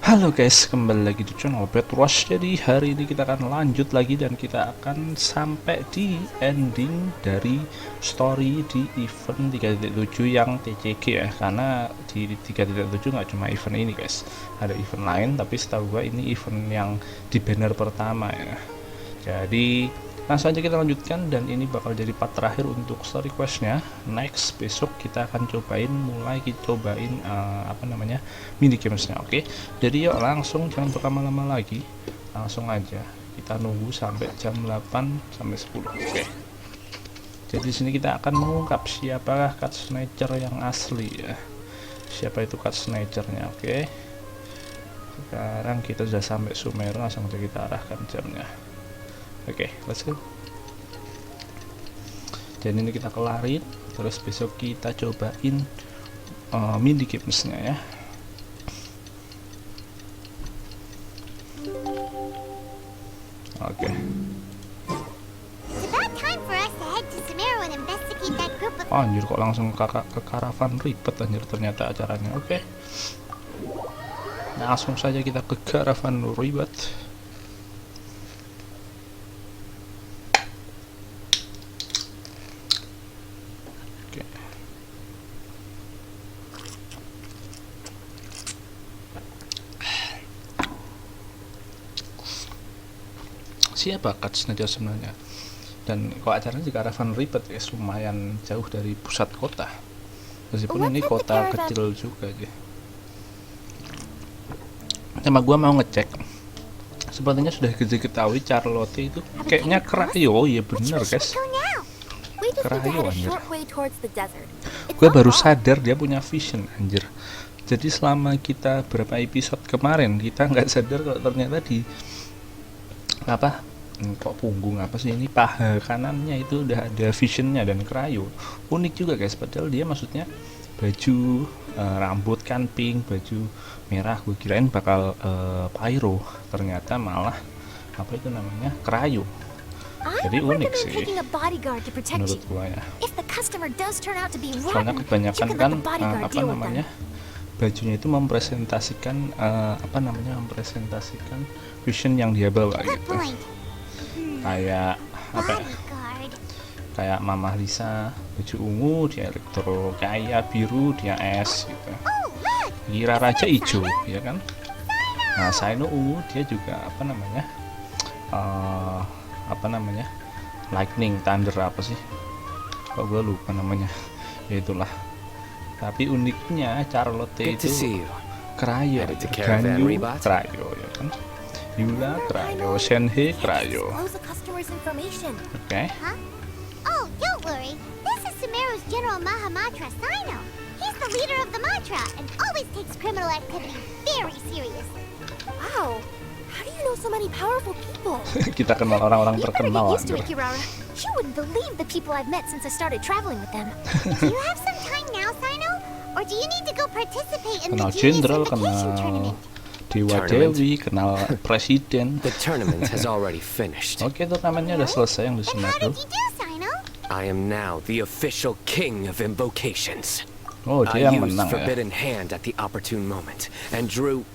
Halo guys, kembali lagi di channel BadRush. Jadi hari ini kita akan lanjut lagi dan kita akan sampai di ending dari story di event 3.7 yang TCG ya. Karena di 3.7 nggak cuma event ini guys, ada event lain, tapi setahu gua ini event yang di banner pertama ya. Jadi langsung aja kita lanjutkan, dan ini bakal jadi part terakhir untuk story questnya. Next besok kita akan mulai cobain mini gamesnya. Oke, jadi yuk langsung, jangan berlama-lama lagi, langsung aja kita nunggu sampai jam 8 sampai 10. Oke, jadi di sini kita akan mengungkap siapakah cut snatcher yang asli ya, siapa itu cut snatchernya. Oke, sekarang kita sudah sampai Sumeru, langsung aja kita arahkan jamnya. Oke, let's go. Dan ini kita kelarin, terus besok kita cobain mini gamesnya ya. Oke. Oh, anjir, kok langsung ke karavan, ribet anjir ternyata acaranya. Oke. Langsung saja kita ke karavan ribet. Siapa cut snatcher sebenarnya? Dan kok acaranya di karavan ribet ya, lumayan jauh dari pusat kota, meskipun ini kota kecil juga aja. Sama gua mau ngecek, sepertinya sudah diketahui Charlotte itu kayaknya Krayo. Ya bener guys, Krayo anjir. Gua baru sadar dia punya vision anjir. Jadi selama kita berapa episode kemarin kita nggak sadar kalau ternyata di kok punggung ini paha kanannya itu udah ada visionnya. Dan Krayo unik juga guys, padahal dia maksudnya baju rambut kan pink, baju merah, gue kirain bakal pyro, ternyata malah Krayo. Jadi unik sih menurut gue ya, soalnya kebanyakan kan bajunya itu mempresentasikan mempresentasikan vision yang dia bawa gitu. Kayak kayak Mama Lisa baju ungu, dia elektro, kayak biru dia es gitu. Gira Raja hijau ya kan. Nah Saino ungu, dia juga lightning, thunder kok gue lupa namanya ya, itulah. Tapi uniknya Charlotte itu Krayo, Ganyu Krayo ya kan, Yula Krayo, Shenhe Krayo. Oke. Oh, don't worry. This is Sumeru's General Mahamatra Sino. He's the leader of the mantra and always takes criminal activity very serious. Wow. How do you know so many powerful people? Kita kenal orang-orang terkenal. You wouldn't believe the people I've met since I started traveling with them. Do you have some time now, Sino? Or do you need to go participate in the Joyous tournament? Dewa Dewi, kenal presiden. The tournament has already finished. Oke, turnamennya udah selesai yang di Sumeru. I am now the official king of invocations. Oh, dia yang menang ya. Forbidden hand at the opportune moment and drew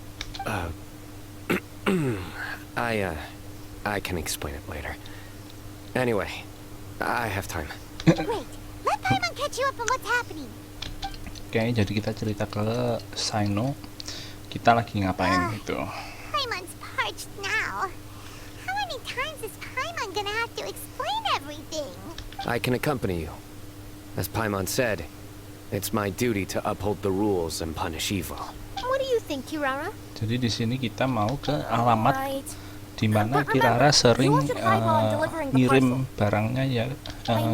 I can explain it later. Anyway, I have time. Wait, let Paimon catch you up on what's happening. Oke, jadi kita cerita ke Sino. Kita lagi ngapain gitu. Paimon's parched now. How many times is Paimon gonna have to explain everything? I can accompany you. As Paimon said, it's my duty to uphold the rules and punish evil. What do you think, Kirara? Jadi di sini kita mau ke alamat di mana Kirara sering ngirim barangnya ya,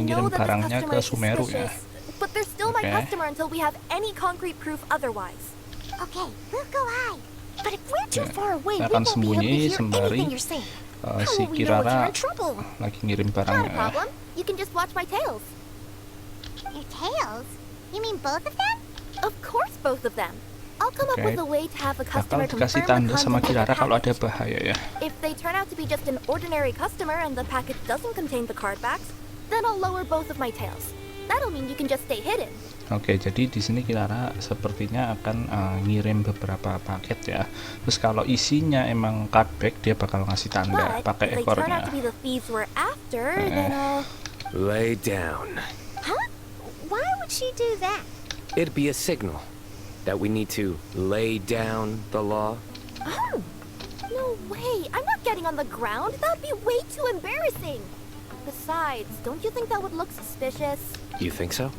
ngirim barangnya ke Sumeru ya. But they're still my customer until we have any concrete proof otherwise. Okay, we'll go hide. But if we're too far away, we akan won't be able to sembunyi hear sembari anything you're saying. si Kirara lagi ngirim Not a barangnya. problem. You can just watch my tails. Your tails? You mean both of them? Of course, both of them. I'll come up with a way to have a Bakal customer dikasih confirm tanda the sama content of Kirara the kalau ada package. bahaya ya. If they turn out to be just an ordinary customer and the package doesn't contain the card backs, then I'll lower both of my tails. That'll mean you can just stay hidden. Oke, jadi di sini Clara sepertinya akan ngirim beberapa paket ya. Terus kalau isinya emang cardback, dia bakal ngasih tanda But pakai if they turn ekornya. out to be the thieves we're after, then Lay down. Huh? Why would she do that? It'd be a signal that we need to lay down the law. Oh, no way! I'm not getting on the ground. That would be way too embarrassing. Besides, don't you think that would look suspicious? You think so?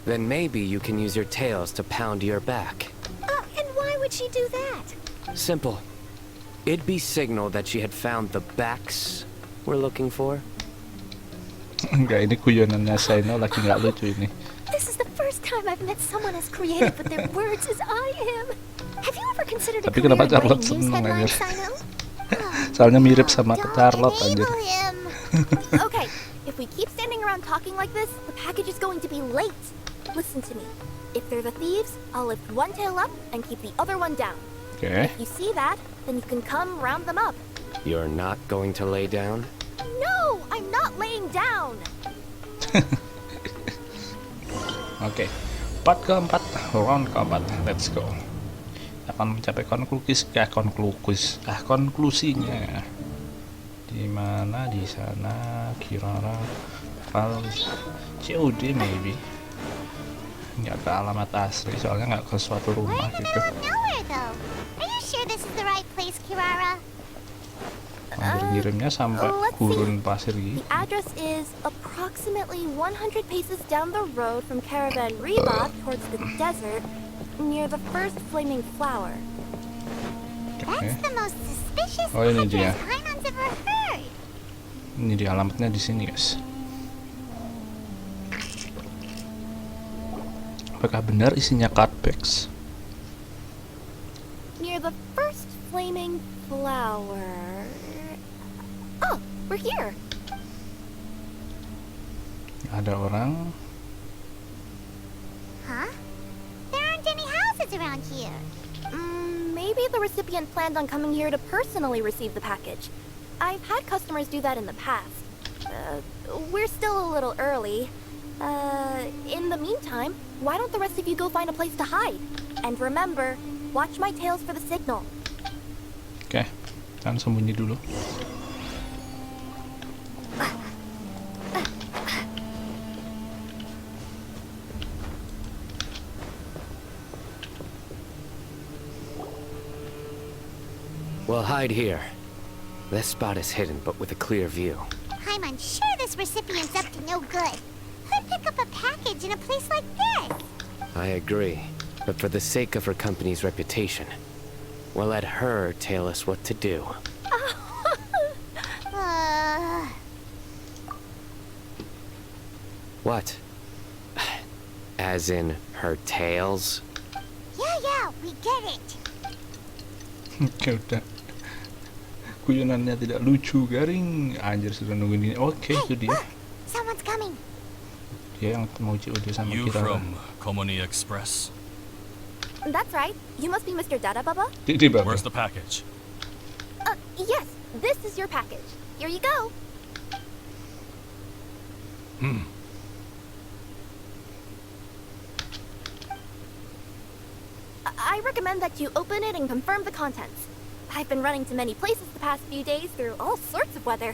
Then maybe you can use your tails to pound your back. And why would she do that? Simple. It'd be signal that she had found the backs we're looking for. Enggak, ini guyonannya Saino lagi nggak lucu ini. This is the first time I've met someone as creative with their words as I am. Have you ever considered a Tapi career kenapa in writing Charlotte news seneng headlines, aja? Sino? Soalnya mirip sama Don't Charlotte anjir. enable him. Okay, if we keep standing around talking like this, the package is going to be late. Listen to me. If they're the thieves, I'll lift one tail up and keep the other one down. Oke. If you see that, then you can come round them up. You're not going to lay down? No, I'm not laying down. Oke. Part keempat, round keempat. Let's go. Akan mencapai konklusinya. Di mana di sana Kirara bakal COD maybe. Nggak ke alamat asli, soalnya nggak ke suatu We're rumah in the gitu. middle of nowhere, though. Are you sure this is the right place, Kirara? Ngirimnya sampai let's gurun see. pasir The gitu. address is approximately 100 paces down the road from Caravan Rebot towards the desert, near the first flaming flower. That's the most suspicious Oh, ini dia. address Paimon's ever heard. Ini di alamatnya di sini guys. Apakah benar isinya cardbacks? Near the first flaming flower. Oh, we're here. Ada orang. Huh? There aren't any houses around here. Maybe the recipient planned on coming here to personally receive the package. I've had customers do that in the past. We're still a little early. In the meantime, why don't the rest of you go find a place to hide? And remember, watch my tails for the signal. Oke, kan sembunyi dulu. We'll hide here. This spot is hidden, but with a clear view. I'm sure this recipient's up to no good. Who'd pick up a package in a place like this? I agree. But for the sake of her company's reputation, we'll let her tell us what to do. What? As in her tails? Yeah, we get it. Oke, udah. Guyonannya tidak lucu, garing. Anjir, sudah nungguin ini. Oke, itu dia. Someone's coming. Dia yang mau COD sama You kita. from Culminate Express? That's right. You must be Mr. Dada Baba? Di bawah. Where's the package? Yes, this is your package. Here you go. I recommend that you open it and confirm the contents. I've been running to many places the past few days through all sorts of weather.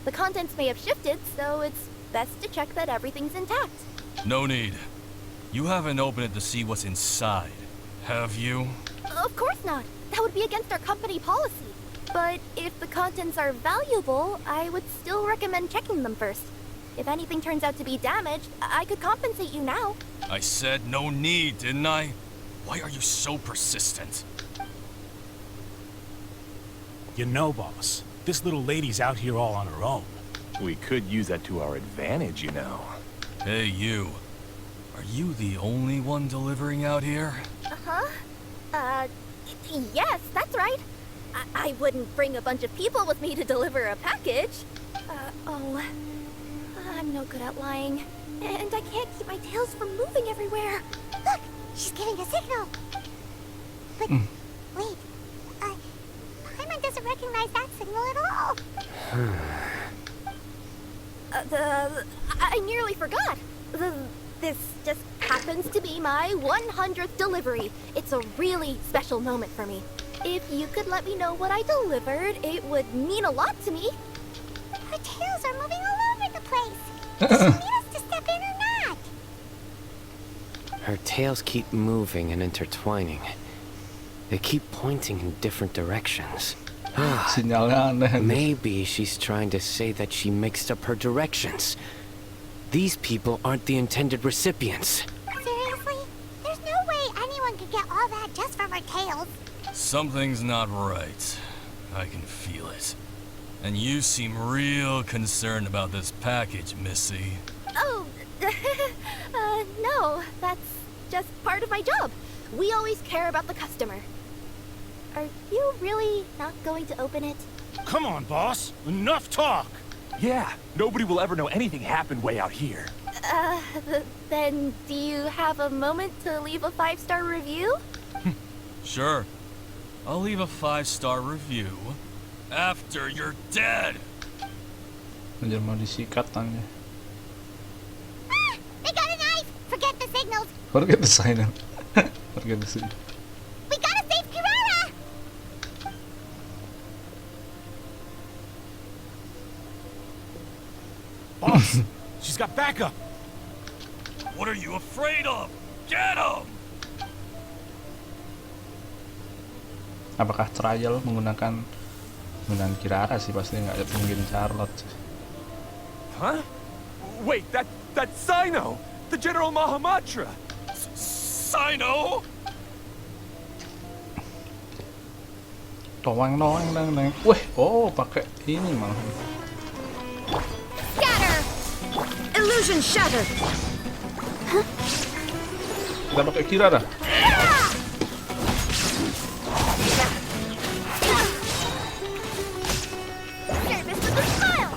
The contents may have shifted, so it's best to check that everything's intact. No need. You haven't opened it to see what's inside, have you? Of course not. That would be against our company policy. But if the contents are valuable, I would still recommend checking them first. If anything turns out to be damaged, I could compensate you now. I said no need, didn't I? Why are you so persistent? You know, boss, this little lady's out here all on her own. We could use that to our advantage, you know. Hey, you. Are you the only one delivering out here? Yes, that's right. I wouldn't bring a bunch of people with me to deliver a package. I'm no good at lying. And I can't keep my tails from moving everywhere. Look, she's giving a signal. But wait, Paimon doesn't recognize that signal at all. I nearly forgot. This just happens to be my 100th delivery. It's a really special moment for me. If you could let me know what I delivered, it would mean a lot to me. Her tails are moving all over the place. Does she need us to step in or not? Her tails keep moving and intertwining. They keep pointing in different directions. Sinyalnya aneh. Maybe she's trying to say that she mixed up her directions. These people aren't the intended recipients. Seriously? There's no way anyone could get all that just from her tails. Something's not right. I can feel it. And you seem real concerned about this package, Missy. Oh, no, that's just part of my job. We always care about the customer. Are you really not going to open it? Come on, boss. Enough talk. Yeah, nobody will ever know anything happened way out here. Then do you have a moment to leave a 5-star review? Sure. I'll leave a 5-star review after you're dead. Anjir mau disikat tangannya. Ah! They got a knife! Forget the signals! Forget the signal. Forget the signal. We gotta save Kirara! Boss, she's got backup. What are you afraid of? Get him! Apakah trial menggunakan Kirara sih, pasti nggak mungkin Charlotte. Huh? Wait, that's Sino! The General Mahamatra! Sino? Doang. Wih, oh pakai ini malah. Scatter! Illusion shattered! Kita pakai Kirara. Service with a smile!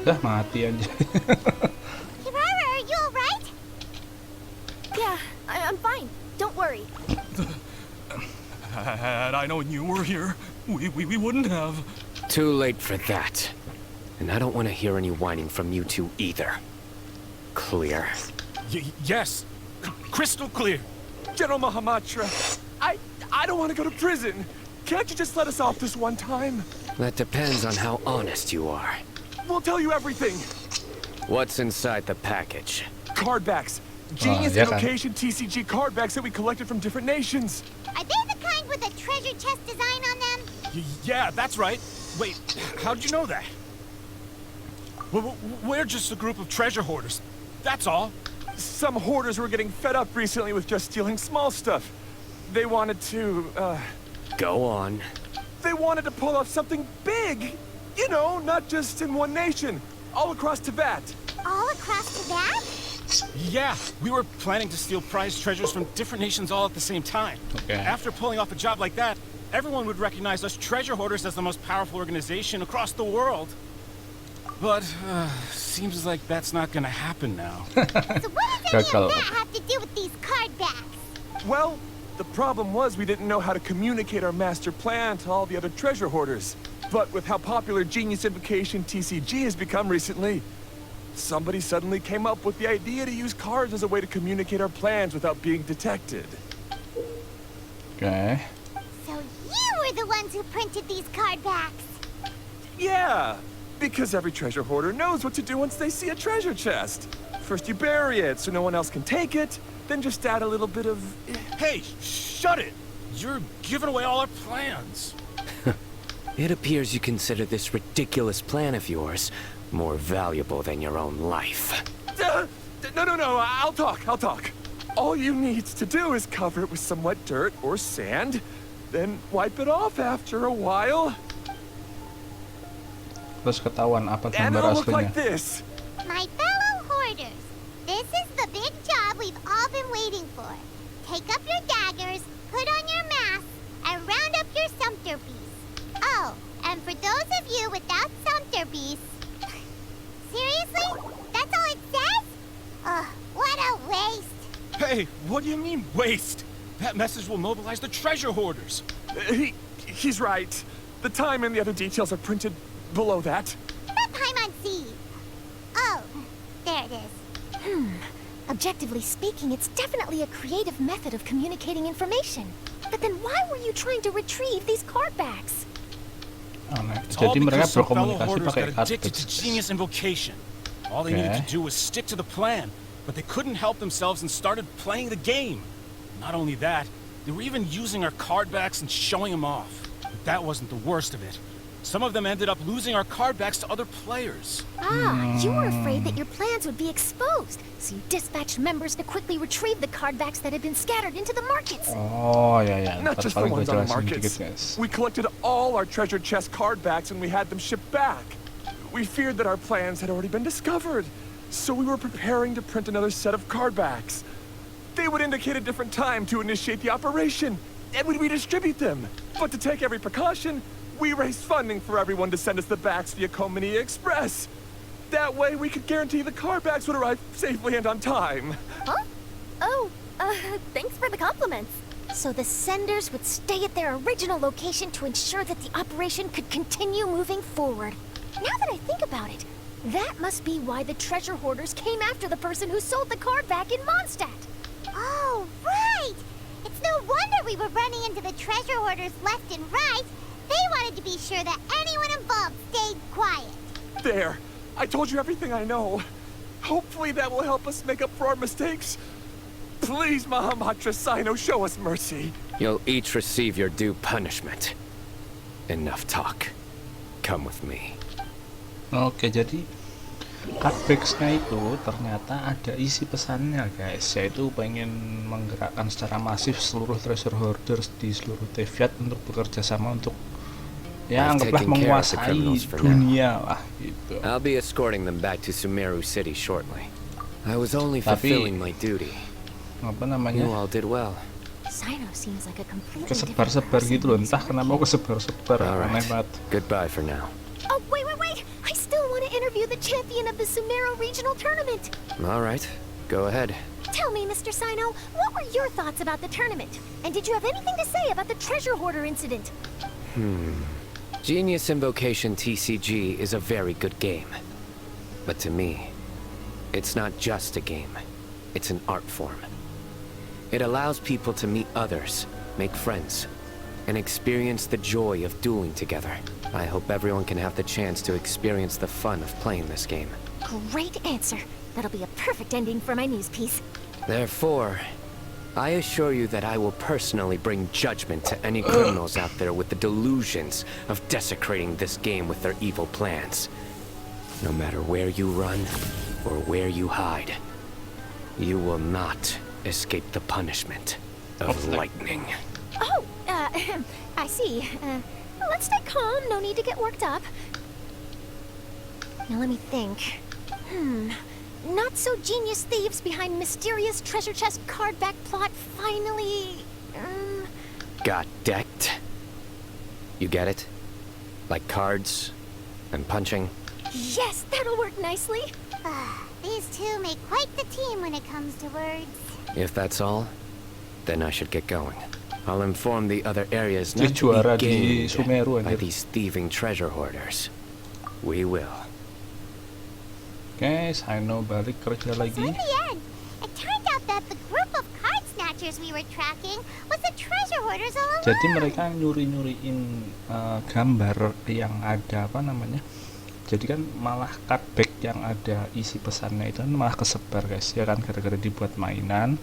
Dah mati aja. Kirara, are you alright? Yeah, I'm fine. Don't worry. Had I known you were here, we wouldn't have. Too late for that. And I don't want to hear any whining from you two either. Clear. Yes. Crystal clear. General Mahamatra, I don't want to go to prison. Can't you just let us off this one time? That depends on how honest you are. We'll tell you everything. What's inside the package? Card backs. Genius yeah, kan. Invocation TCG card backs that we collected from different nations. Are they the kind with a treasure chest design on them? Yeah, that's right. Wait, how'd you know that? We're just a group of treasure hoarders. That's all. Some hoarders were getting fed up recently with just stealing small stuff. They wanted to, Go on. They wanted to pull off something big. You know, not just in one nation. All across Tibet. All across Tibet? Yeah, we were planning to steal prized treasures from different nations all at the same time. Okay. After pulling off a job like that, everyone would recognize us treasure hoarders as the most powerful organization across the world. But, seems like that's not gonna happen now. So what does any Gagal. of that have to do with these card backs? Well, the problem was we didn't know how to communicate our master plan to all the other treasure hoarders. But with how popular Genius Invocation TCG has become recently, somebody suddenly came up with the idea to use cards as a way to communicate our plans without being detected. Okay. So you were the ones who printed these card backs. Yeah, because every treasure hoarder knows what to do once they see a treasure chest. First you bury it so no one else can take it, then just add a little bit of... Hey, shut it! You're giving away all our plans. It appears you consider this ridiculous plan of yours more valuable than your own life. No, I'll talk. All you need to do is cover it with some wet dirt or sand, then wipe it off after a while, Terus ketahuan apa and gambar it'll look like aslinya. this. My fellow hoarders, this is the big job we've all been waiting for. Take up your daggers, put on your masks, and round up your sumpter beasts. Oh, and for those of you without sumpter beasts... Seriously? That's all it says? Ugh, what a waste. Hey, what do you mean, waste? That message will mobilize the treasure hoarders. He's right. The time and the other details are printed below that. That Paimon seed. Oh, there it is. Objectively speaking, it's definitely a creative method of communicating information. But then why were you trying to retrieve these card backs? It's all Jadi mereka because some fellow berkomunikasi hoarders pakai got card addicted to Genius Invocation. All they needed to do was stick to the plan, but they couldn't help themselves and started playing the game. Not only that, they were even using our card backs and showing them off. But that wasn't the worst of it. Some of them ended up losing our card backs to other players. You were afraid that your plans would be exposed, so you dispatched members to quickly retrieve the card backs that had been scattered into the markets. Oh ya, Not ntar just the paling gue ones on the jelasin dikit markets. guys. We collected all our treasure chest card backs and we had them shipped back. We feared that our plans had already been discovered, so we were preparing to print another set of card backs. They would indicate a different time to initiate the operation, and we'd redistribute them. But to take every precaution, we raised funding for everyone to send us the backs via Culminate Express. That way we could guarantee the card backs would arrive safely and on time. Huh? Oh, thanks for the compliments. So the senders would stay at their original location to ensure that the operation could continue moving forward. Now that I think about it, that must be why the treasure hoarders came after the person who sold the card back in Mondstadt. Oh, right! It's no wonder we were running into the treasure hoarders left and right. They wanted to be sure that anyone involved stayed quiet. There, I told you everything I know. Hopefully that will help us make up for our mistakes. Please, Mahamatra Sino, show us mercy. You'll each receive your due punishment. Enough talk. Come with me. Oke, jadi cardbacks-nya itu ternyata ada isi pesannya guys, yaitu pengen menggerakkan secara masif seluruh treasure hoarders di seluruh Teviat untuk bekerja sama untuk ya anggaplah menguasai dunia lah gitu. I'll be escorting them back to Sumeru City shortly. I was only fulfilling my duty. Apa namanya? You all did well. Sino seems like a completely Kesebar-sebar gitu loh, entah kenapa kesebar-sebar, aneh banget. Goodbye for now. Oh, wait! I still want to interview the champion of the Sumeru Regional Tournament. All right, go ahead. Tell me, Mr. Sino, what were your thoughts about the tournament? And did you have anything to say about the treasure hoarder incident? Genius Invocation TCG is a very good game. But to me, it's not just a game. It's an art form. It allows people to meet others, make friends, and experience the joy of dueling together. I hope everyone can have the chance to experience the fun of playing this game. Great answer. That'll be a perfect ending for my news piece. Therefore, I assure you that I will personally bring judgment to any criminals out there with the delusions of desecrating this game with their evil plans. No matter where you run or where you hide, you will not escape the punishment of lightning. Oh, I see. Let's stay calm, no need to get worked up. Now let me think. Not so genius thieves behind mysterious treasure chest card back plot finally... Got decked? You get it? Like cards and punching? Yes, that'll work nicely. These two make quite the team when it comes to words. If that's all, then I should get going. I'll inform the other areas Dia not to juara be di gained Sumeru by anjir. these thieving treasure hoarders. We will. Guys, Sino balik kerja So lagi. in the end, it turned out that the group of card snatchers we were tracking was the treasure hoarders all along. Jadi mereka nyuri-nyuriin gambar yang ada apa namanya. Jadi kan malah cardback yang ada isi pesannya itu kan malah kesebar guys, ya kan, gara-gara dibuat mainan.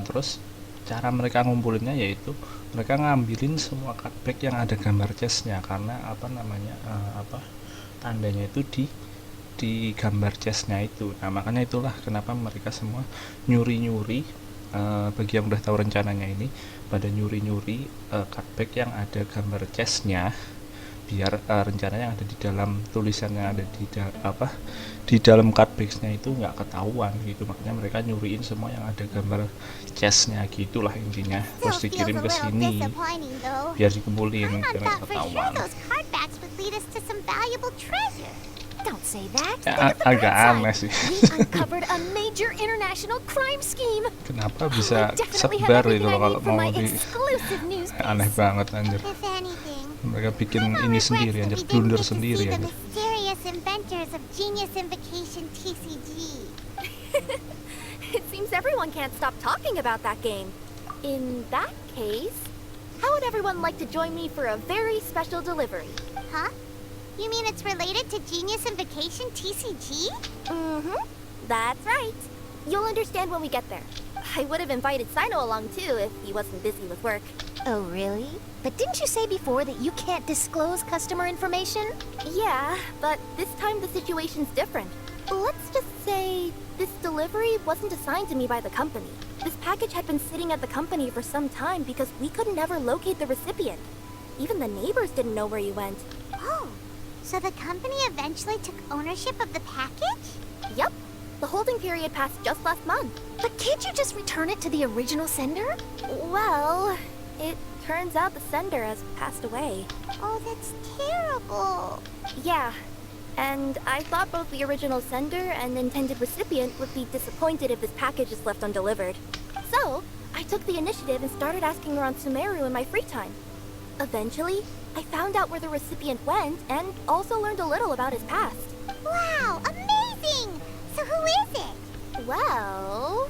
Terus cara mereka ngumpulinnya yaitu mereka ngambilin semua cardback yang ada gambar chestnya, karena apa namanya tandanya itu di gambar chestnya itu. Nah makanya itulah kenapa mereka semua nyuri-nyuri, bagi yang udah tahu rencananya ini, pada nyuri-nyuri cardback yang ada gambar chestnya, biar rencananya yang ada di dalam tulisan yang ada di dalam cardbacksnya itu nggak ketahuan gitu. Makanya mereka nyuriin semua yang ada gambar chestnya, gitulah intinya, terus Still feels dikirim a ke little sini disappointing though. biar dikumpulin I biar nggak thought for sure ketahuan. those card backs would lead us to some valuable treasure. Don't say that. Ya, Look at the agak bright aneh side. sih. We uncovered a major international crime scheme. Kenapa I bisa definitely have sebar everything itu I kalau need for mau my di exclusive news piece. aneh banget anjir. If anything, Mereka bikin Hino ini regrets sendiri that anjir, we didn't blunder get to sendiri see the anjir. mysterious inventors of Genius Invocation TCG. It seems everyone can't stop talking about that game. In that case, how would everyone like to join me for a very special delivery? Huh? You mean it's related to Genius Invocation TCG? Mm-hmm. That's right. You'll understand when we get there. I would have invited Sino along too if he wasn't busy with work. Oh, really? But didn't you say before that you can't disclose customer information? Yeah, but this time the situation's different. Let's just say this delivery wasn't assigned to me by the company. This package had been sitting at the company for some time because we couldn't ever locate the recipient. Even the neighbors didn't know where he went. Oh, so the company eventually took ownership of the package? Yep. The holding period passed just last month. But can't you just return it to the original sender? Well, it turns out the sender has passed away. Oh, that's terrible. Yeah, and I thought both the original sender and intended recipient would be disappointed if this package is left undelivered. So, I took the initiative and started asking around Sumeru in my free time. Eventually, I found out where the recipient went and also learned a little about his past. Wow, amazing! So who is it? Well,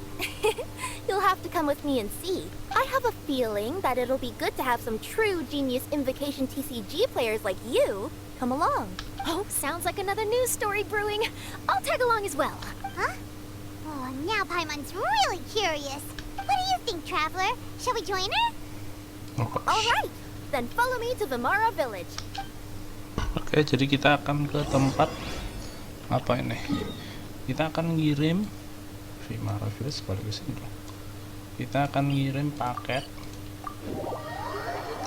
you'll have to come with me and see. I have a feeling that it'll be good to have some true Genius Invocation TCG players like you come along. Oh, sounds like another news story brewing. I'll tag along as well. Huh? Oh, now Paimon's really curious. What do you think, Traveler? Shall we join her? Alright, then follow me to Vimara Village. Oke, jadi kita akan ke tempat apa ini? Kita akan ngirim Vimara Village balik ke sini. Kita akan ngirim paket,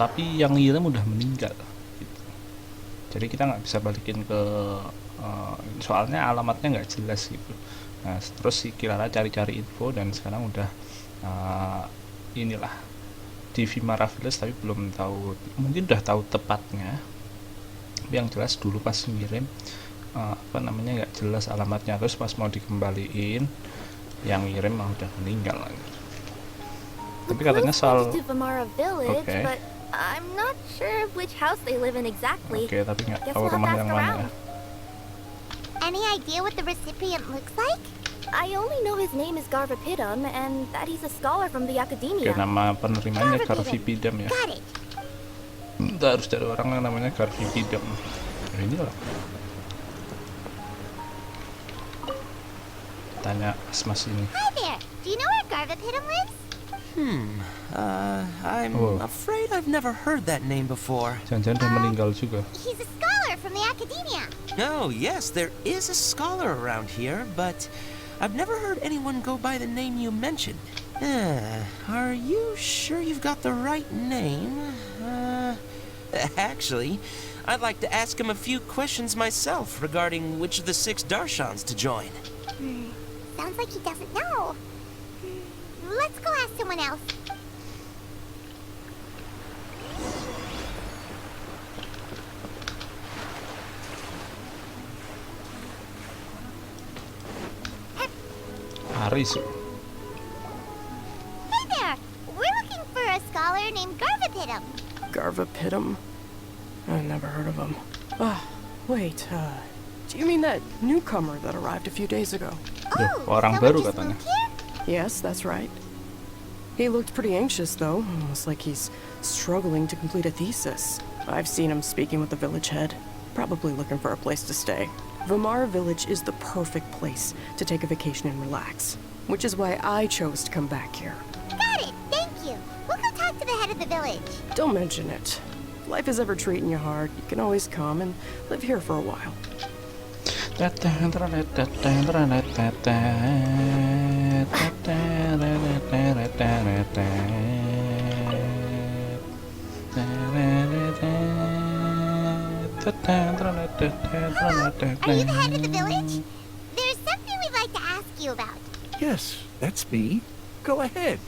tapi yang ngirim udah meninggal. Gitu. Jadi kita nggak bisa balikin ke, soalnya alamatnya nggak jelas gitu. Nah, terus si Kirara cari-cari info dan sekarang udah inilah di Vimara Village, tapi belum tahu, mungkin udah tahu tepatnya. Tapi yang jelas dulu pas ngirim apa namanya nggak jelas alamatnya, terus pas mau dikembaliin yang ngirim mah udah meninggal lagi. Tapi katanya soal Oke, I'm not sure which house they live in exactly. Oke, tapi nggak tahu rumah yang mana ya. Any idea what the recipient looks like? I only know his name is Garvapidum and that he's a scholar from the academia. Oke, nama penerimanya Garvipidum ya. Got it. Kita harus cari orang yang namanya Garvipidum. Nah, ini lah. Tanya mas ini. Hi there. Do you know where Garvapidum lives? I'm afraid I've never heard that name before. Jangan-jangan udah meninggal juga. He's a scholar from the academia. Oh, yes, there is a scholar around here, but I've never heard anyone go by the name you mentioned. Are you sure you've got the right name? Actually, I'd like to ask him a few questions myself regarding which of the 6 Darshans to join. Sounds like he doesn't know. Let's go ask someone else. Arisu. Hey there. We're looking for a scholar named Garvapidum. Garvapidum? I never heard of him. Wait, do you mean that newcomer that arrived a few days ago? Duh, orang someone baru just katanya. moved here? Yes, that's right. He looked pretty anxious, though. Almost like he's struggling to complete a thesis. I've seen him speaking with the village head, probably looking for a place to stay. Vimara Village is the perfect place to take a vacation and relax, which is why I chose to come back here. Got it. Thank you. We'll go talk to the head of the village. Don't mention it. If life is ever treating you hard, you can always come and live here for a while. Are you the head of the village? There's something we'd like to ask you about. Yes, that's me. Go ahead.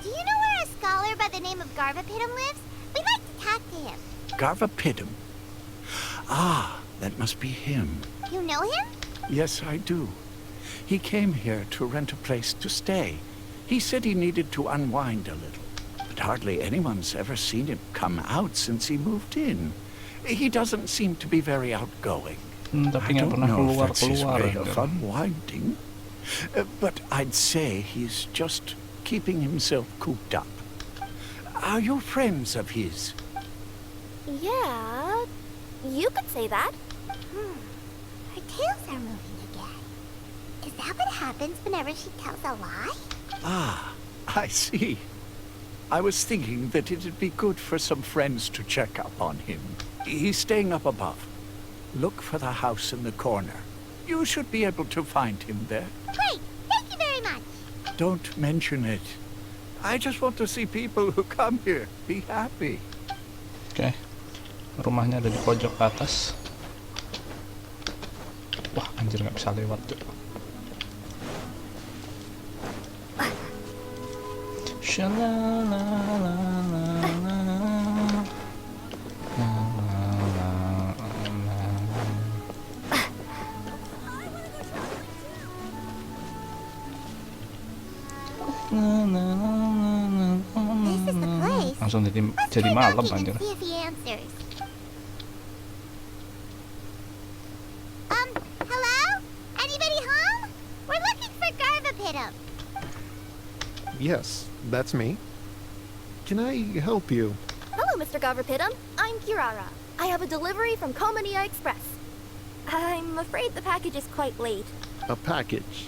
Do you know where a scholar by the name of Garvapidum lives? We'd like to talk to him. Garvapidum. Ah, that must be him. You know him? Yes, I do. He came here to rent a place to stay. He said he needed to unwind a little. But hardly anyone's ever seen him come out since he moved in. He doesn't seem to be very outgoing. Tapi I nggak don't pernah know if that's his keluar-keluar. way of unwinding, but I'd say he's just keeping himself cooped up. Are you friends of his? Yeah, you could say that. Her tails are moving again. Is that what happens whenever she tells a lie? Ah, I see. I was thinking that it'd be good for some friends to check up on him. He's staying up above. Look for the house in the corner. You should be able to find him there. Great! Thank you very much! Don't mention it. I just want to see people who come here be happy. Oke. Rumahnya ada di pojok atas. Wah, anjir nggak bisa lewat tuh. This is the place. Langsung jadi Try malam knocking anjir. and see if he answers. Hello? Anybody home? We're looking for Garvapitum. Yes, that's me. Can I help you? Hello, Mr. Garverpitum. I'm Kirara. I have a delivery from Culminate Express. I'm afraid the package is quite late. A package.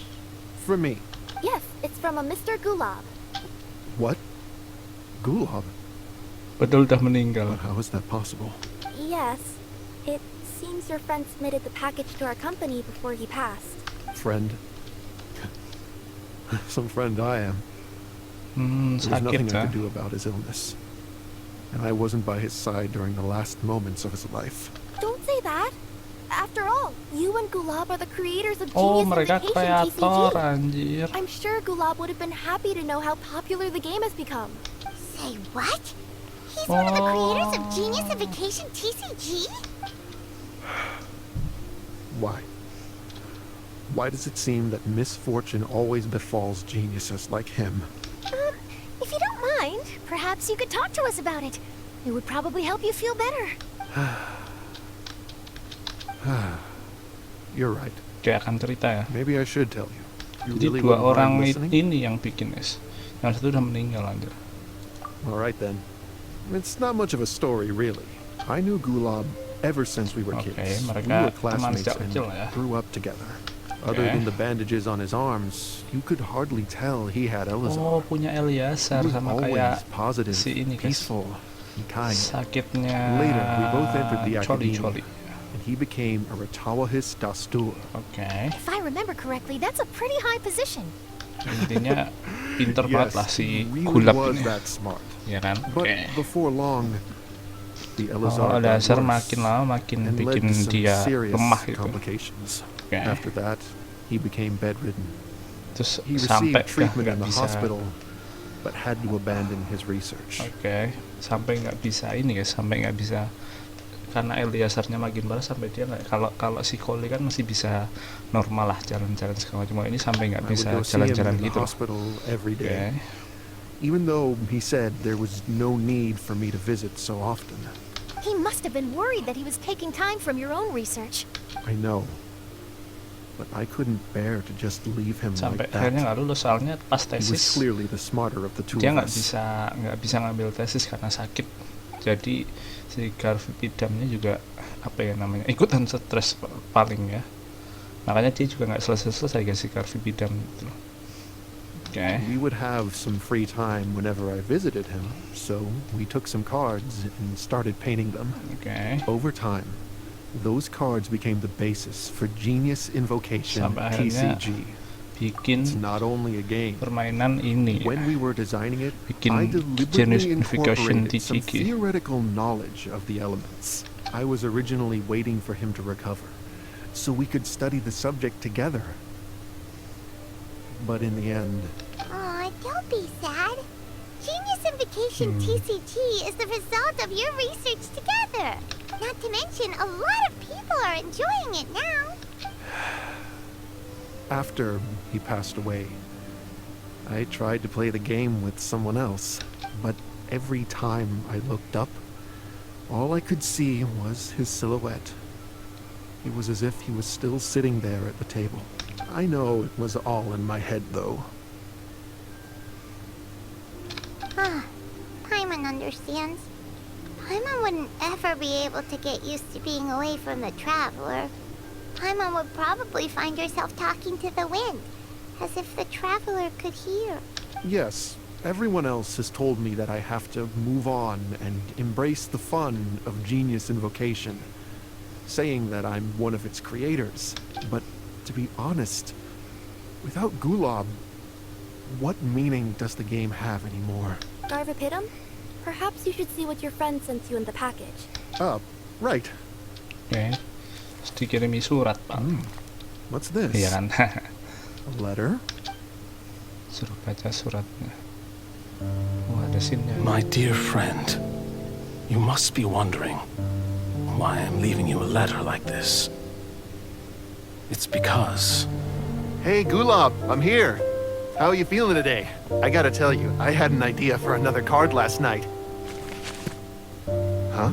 For me. Yes, it's from a Mr. Gulab. What? Gulab? Padahal udah meninggal. But how is that possible? Yes, it seems your friend submitted the package to our company before he passed. Friend? Some friend I am. There's nothing Sakit I ya. could do about his illness. And I wasn't by his side during the last moments of his life. Don't say that. After all, you and Gulab are the creators of Oh, Genius mereka Invitation kreator TCG. anjir. I'm sure Gulab would have been happy to know how popular the game has become. Say what? He's one of the creators of Genius Invitation TCG? Why? Why does it seem that misfortune always befalls geniuses like him? If you don't mind, perhaps you could talk to us about it. It would probably help you feel better. You're right. Kayak akan cerita ya. Maybe I should tell you. You Jadi really dua wouldn't orang mind listening? ini yang bikin es. Yang satu udah meninggal anjir. All right then. It's not much of a story, really. I knew Gulab ever since we were Oke, kids. We mereka were teman classmates sejak and kecil ya. grew up together. Other Oke. than the bandages on his arms, you could hardly tell he had Elazar. Oh, punya He Eliasar was sama always kayak positive, si ini guys. peaceful, and kind. Sakitnya Later, we both entered the Choli. academia, and he became a Ratawahis Dastur. Oke. If I remember correctly, that's a pretty high position. Intinya pinter banget lah Yes, si he really Gulab was ini. that smart. Ya kan? But Oke. before long, the Oh, Elazar got Eliasar worse makin lama makin and led bikin to some dia serious lemah gitu. complications. Oke. After that, he became bedridden. Terus He sampai received treatment nggak in the bisa. hospital, but had to abandon his research. Oke, sampai nggak bisa ini guys, sampai nggak bisa karena Eliasarnya makin parah sampai dia nggak, kalau si Koli kan masih bisa normal lah jalan-jalan segala macam, ini sampai nggak I would bisa go see him jalan-jalan in the gitu. hospital every Oke, day, even though he said there was no need for me to visit so often. He must have been worried that he was taking time from your own research. I know, but I couldn't bear to just leave him sampai like akhirnya that. nggak lulus soalnya pas He was tesis clearly the smarter of the two dia of nggak us. bisa ngambil tesis karena sakit. Jadi si Garvipidamnya juga apa ya namanya, ikutan stres paling ya, makanya dia juga nggak selesai guys si Garvipidam gitu loh. Oke. We would have some free time whenever I visited him, so we took some cards and started painting them. Oke. Over time, those cards became the basis for Genius Invocation Sampai akhirnya TCG. bikin It's not only a game. permainan ini ya. When we were designing it, Bikin I Genius deliberately Invocation incorporated some TCG. theoretical knowledge of the elements. I was originally waiting for him to recover, so we could study the subject together. But in the end, Aw, don't be sad. Genius Invocation TCG is the result of your research together. Not to mention, a lot of people are enjoying it now. after he passed away, I tried to play the game with someone else, but every time I looked up, all I could see was his silhouette. It was as if he was still sitting there at the table. I know it was all in my head, though. Paimon understands. Paimon wouldn't ever be able to get used to being away from the Traveler. Paimon would probably find herself talking to the wind, as if the Traveler could hear. Yes, everyone else has told me that I have to move on and embrace the fun of Genius Invocation, saying that I'm one of its creators. But to be honest, without Gulob, what meaning does the game have anymore? Garvapitum? Perhaps you should see what your friend sent you in the package. Right. Oke. Dikirimi surat, Pak. What's this? Iya kan? A letter? Suruh baca suratnya. Oh, ada scene-nya. My dear friend, you must be wondering why I'm leaving you a letter like this. It's because... Hey, Gulob, I'm here. How are you feeling today? I gotta tell you, I had an idea for another card last night. Huh?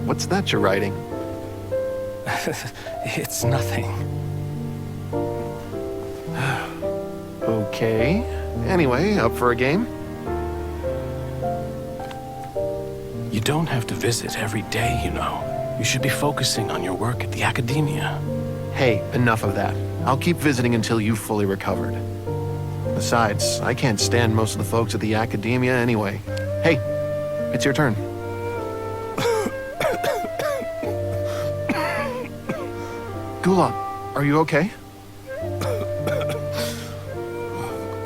What's that you're writing? It's nothing. Okay. Anyway, up for a game? You don't have to visit every day, you know. You should be focusing on your work at the academia. Hey, enough of that. I'll keep visiting until you've fully recovered. Besides, I can't stand most of the folks at the academia anyway. Hey, it's your turn. Gulob, are you okay?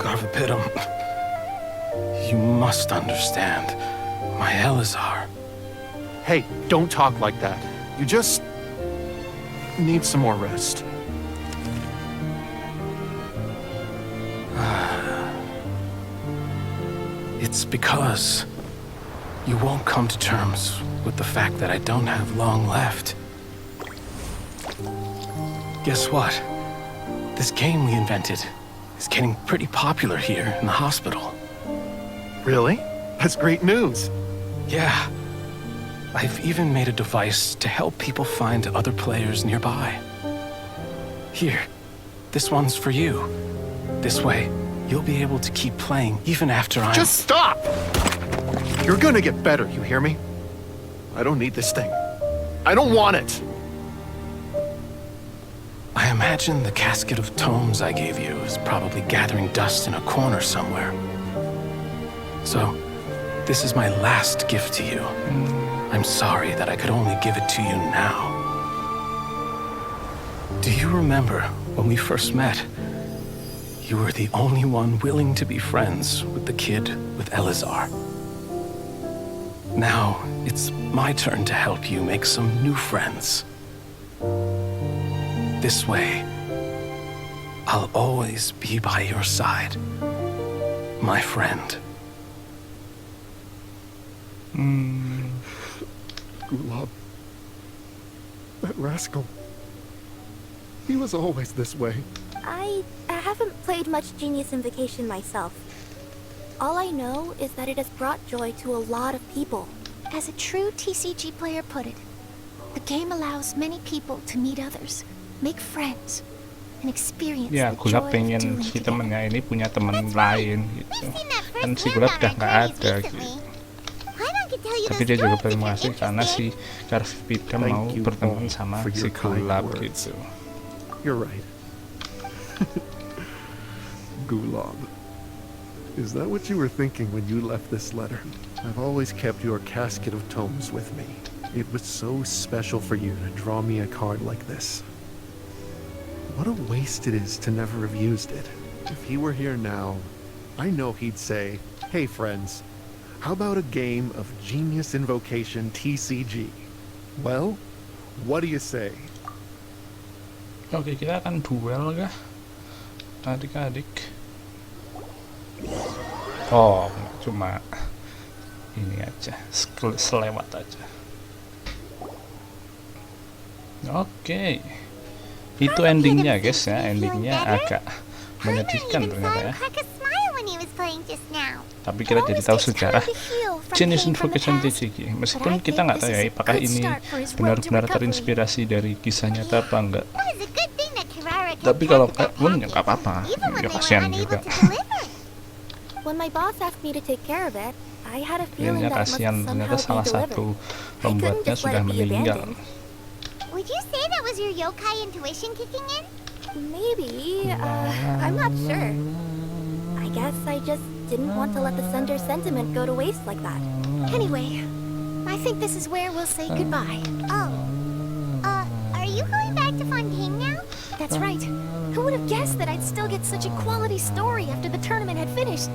Garvapitum, you must understand. My Elazar. Hey, don't talk like that. You just need some more rest. It's because you won't come to terms with the fact that I don't have long left. Guess what? This game we invented is getting pretty popular here in the hospital. Really? That's great news. Yeah. I've even made a device to help people find other players nearby. Here, this one's for you. This way, you'll be able to keep playing even after I'm... Just stop! You're gonna get better, you hear me? I don't need this thing. I don't want it! I imagine the casket of tomes I gave you is probably gathering dust in a corner somewhere. So, this is my last gift to you. I'm sorry that I could only give it to you now. Do you remember when we first met? You were the only one willing to be friends with the kid with Elazar. Now, it's my turn to help you make some new friends. This way, I'll always be by your side, my friend. Gulob. That rascal. He was always this way. I haven't played much Genius Invocation myself. All I know is that it has brought joy to a lot of people. As a true TCG player put it, the game allows many people to meet others, make friends, and experience Ya, the Gulab joy of pengen doing si together. temennya ini punya teman lain gitu. Kan si Gulab udah nggak ada gitu. Tapi dia juga berterima kasih karena si Garvapitum mau berteman sama si Gulab gitu. You're right. Gulob. Is that what you were thinking when you left this letter? I've always kept your casket of tomes with me. It was so special for you to draw me a card like this. What a waste it is to never have used it. If he were here now, I know he'd say, "Hey friends, how about a game of Genius Invocation TCG? Well, what do you say?" Oke, kita akan duel kah? Adik-adik. Oh, cuma ini aja, selewat aja. Oke. Itu endingnya guys ya, endingnya agak menyedihkan ternyata ya. when he was playing just now. Tapi kita jadi tahu sejarah jenis Invocation TCG. Meskipun kita nggak tahu ya apakah ini benar-benar terinspirasi dari kisah nyata apa enggak. It was a good thing that Kirara kept Tapi track kalau of that enggak pun ya package, nggak apa-apa. even when Ya they were kasihan unable juga. to deliver. When my boss asked me to take care of it, I had a feeling Akhirnya that it must kasihan ternyata somehow salah be satu delivered. pembuatnya just sudah let it be meninggal. abandoned. Would you say that was your yokai intuition kicking in? Maybe, I'm not sure. I guess I just didn't want to let the sender's sentiment go to waste like that. Anyway, I think this is where we'll say goodbye. Oh. Are you going back to Fontaine now? That's right. Who would have guessed that I'd still get such a quality story after the tournament had finished?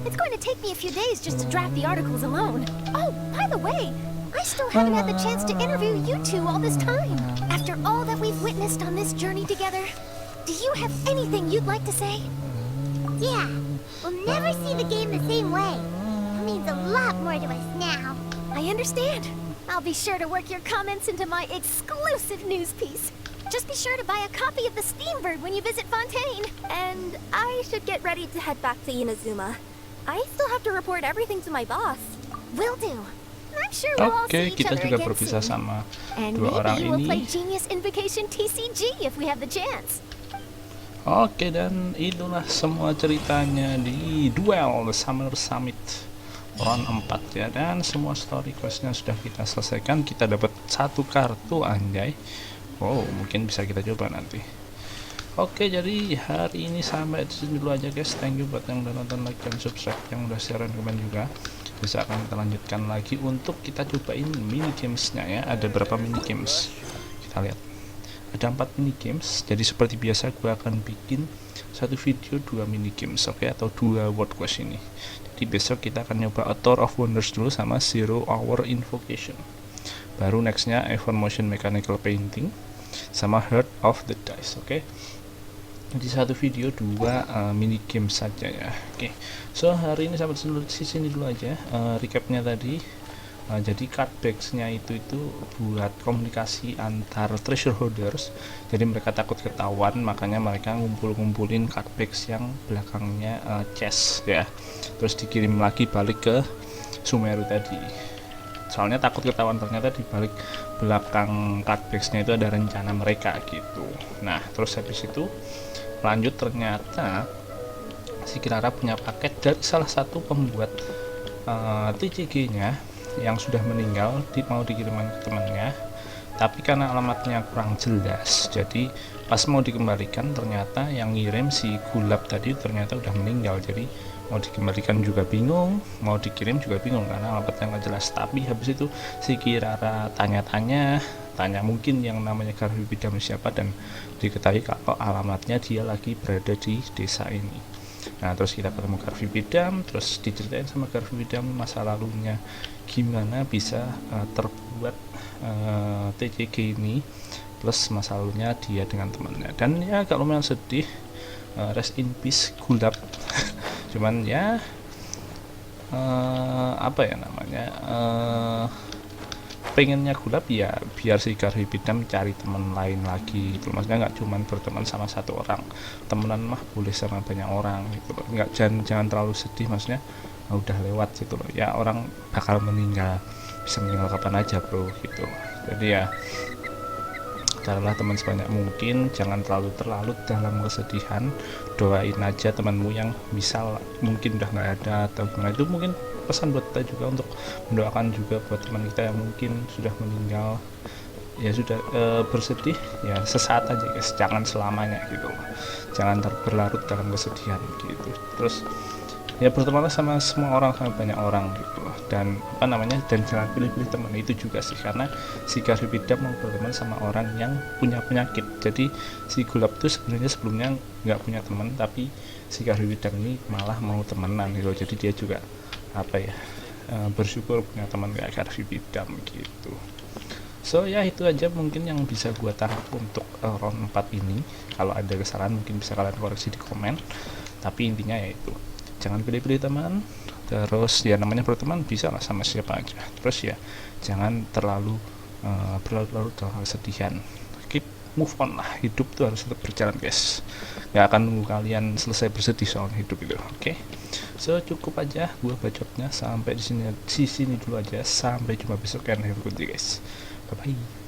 It's going to take me a few days just to draft the articles alone. Oh, by the way, I still haven't had the chance to interview you two all this time. After all that we've witnessed on this journey together, do you have anything you'd like to say? Yeah. We'll never see the game the same way. It means a lot more to us now. I understand. I'll be sure to work your comments into my exclusive news piece. Just be sure to buy a copy of the Steambird when you visit Fontaine. And I should get ready to head back to Inazuma. I still have to report everything to my boss. Will do. I'm sure we'll all see each Kita other juga again berpisah soon. sama And dua orang maybe we'll play ini. Genius Invocation TCG if we have the chance. Oke, dan itulah semua ceritanya di Duel Summer Summit round 4 ya, dan semua story questnya sudah kita selesaikan. Kita dapat satu kartu, anjay. Wow, mungkin bisa kita coba nanti. Oke, jadi hari ini sampai di sini dulu aja guys. Thank you buat yang udah nonton, like dan subscribe, yang udah share dan komen juga. Bisa akan kita lanjutkan lagi untuk kita cobain mini gamesnya ya. Ada berapa mini games? Kita lihat. Ada 4 mini games. Jadi seperti biasa gue akan bikin satu video 2 mini games, oke, atau 2 word quest ini. Jadi besok kita akan nyoba A Tour of Wonders dulu sama Zero Hour Invocation. Baru nextnya Motion Mechanical Painting sama Heart of the Dice, oke. Di satu video 2 mini game saja ya. Oke, so hari ini sampai sini dulu aja. Recapnya tadi, jadi card bags-nya itu buat komunikasi antar treasure holders. Jadi mereka takut ketahuan, makanya mereka ngumpulin card bags yang belakangnya chest ya, terus dikirim lagi balik ke Sumeru tadi. Soalnya takut ketahuan, ternyata di balik belakang card bags-nya itu ada rencana mereka gitu. Nah, terus habis itu lanjut, ternyata si Kirara punya paket dari salah satu pembuat TCG-nya yang sudah meninggal, mau dikirimkan ke temannya, tapi karena alamatnya kurang jelas, jadi pas mau dikembalikan ternyata yang ngirim si Gulab tadi ternyata udah meninggal. Jadi mau dikembalikan juga bingung, mau dikirim juga bingung karena alamatnya nggak jelas. Tapi habis itu si Kirara tanya mungkin yang namanya Garfi Bidam siapa, dan diketahui kalau alamatnya dia lagi berada di desa ini. Nah, terus kita ketemu Garfi Bidam, terus diceritain sama Garfi Bidam masa lalunya gimana bisa terbuat TCG ini, plus masa lalunya dia dengan temannya. Dan ya agak lumayan sedih, rest in peace Gulab. Cuman ya apa ya namanya, pengennya Gulab ya biar si Garfi Bidam cari teman lain lagi gitu. Maksudnya nggak cuman berteman sama satu orang, temenan mah boleh sama banyak orang gitu loh. Nggak, jangan terlalu sedih, maksudnya udah lewat gitu loh ya, orang bakal meninggal, bisa meninggal kapan aja bro gitu. Jadi ya carilah teman sebanyak mungkin, jangan terlalu dalam kesedihan. Doain aja temanmu yang misal mungkin udah nggak ada atau gimana. Itu mungkin pesan buat kita juga untuk mendoakan juga buat teman kita yang mungkin sudah meninggal. Ya sudah, bersedih ya sesaat aja guys, jangan selamanya gitu, jangan berlarut dalam kesedihan gitu. Terus ya bertemanlah sama semua orang, sama banyak orang gitu, dan apa namanya, dan jangan pilih-pilih teman. Itu juga sih, karena si Garfi Bidam mau berteman sama orang yang punya penyakit. Jadi si Gulab tuh sebenarnya sebelumnya nggak punya teman, tapi si Garfi Bidam ini malah mau temenan gitu. Jadi dia juga apa ya, bersyukur punya teman kayak Garfi Bidam gitu. So ya itu aja mungkin yang bisa gua tangkap untuk round 4 ini. Kalau ada kesalahan mungkin bisa kalian koreksi di komen, tapi intinya ya itu, jangan pilih-pilih teman. Terus ya namanya berteman bisa lah sama siapa aja. Terus ya jangan terlalu berlarut-larut dalam kesedihan. Keep move on lah, hidup tuh harus tetap berjalan guys. Gak akan nunggu kalian selesai bersedih soal hidup itu, oke? So cukup aja gua bacotnya sampai di sini dulu aja. Sampai jumpa besok, and have a good day guys. Bye bye.